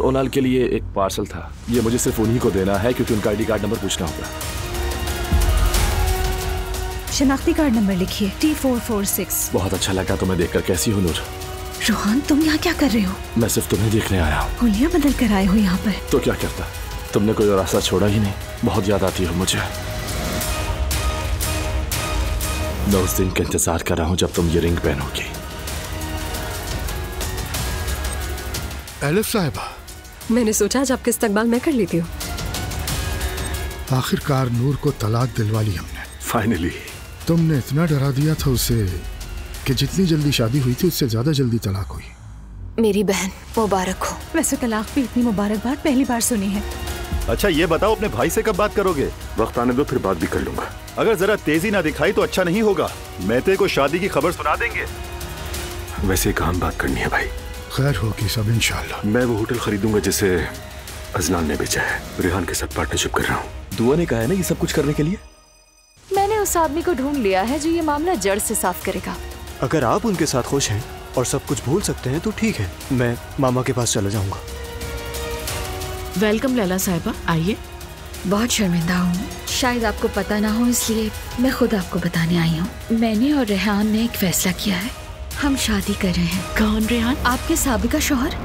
ओनाल के लिए एक पार्सल था। ये मुझे सिर्फ उन्हीं को देना है क्योंकि उनका आईडी कार्ड नंबर पूछना होगा। शनाख्ती कार्ड नंबर लिखिए T446। बहुत अच्छा लगा तुम्हें देखकर। कैसी हो नूर? रोहान, तुम यहाँ क्या कर रहे हो? मैं सिर्फ तुम्हें देखने आया हूँ। हुलिया बदल कर आए हो यहाँ पर? तो क्या करता, तुमने कोई और रास्ता छोड़ा ही नहीं। बहुत याद आती हो मुझे। मैं उस दिन का इंतजार कर रहा हूँ जब तुम ये रिंग पहनोगी। एलिफ साहिबा, मैंने सोचा आज आपके इस्तकबाल मैं कर लेती हूँ। आखिरकार नूर को तलाक दिलवा ली हमने। फाइनली। तुमने इतना डरा दिया था उसे कि जितनी जल्दी शादी हुई थी उससे ज्यादा जल्दी तलाक हुई। मेरी बहन मुबारक हो। वैसे तलाक पे इतनी मुबारकबाद पहली बार सुनी है। अच्छा ये बताओ, अपने भाई से कब बात करोगे? वक्त आने दो, फिर बात भी कर लूंगा। अगर जरा तेजी ना दिखाई तो अच्छा नहीं होगा। मेहते को शादी की खबर सुना देंगे। वैसे एक अहम बात करनी है भाई। खैर होगी सब इंशाल्लाह। मैं वो होटल खरीदूंगा जिसे अजलान ने बेचा है। रेहान के साथ पार्टनरशिप कर रहा हूँ। दुआ ने कहा है ना ये सब कुछ करने के लिए। मैंने उस आदमी को ढूंढ लिया है जो ये मामला जड़ से साफ करेगा। अगर आप उनके साथ खुश हैं और सब कुछ भूल सकते हैं तो ठीक है, मैं मामा के पास चला जाऊंगा। वेलकम लैला साहिबा, आइए। बहुत शर्मिंदा हूँ, शायद आपको पता ना हो इसलिए मैं खुद आपको बताने आई हूँ। मैंने और रेहान ने एक फैसला किया है। हम शादी कर रहे हैं। कौन रेहान? आपके साबिका शौहर।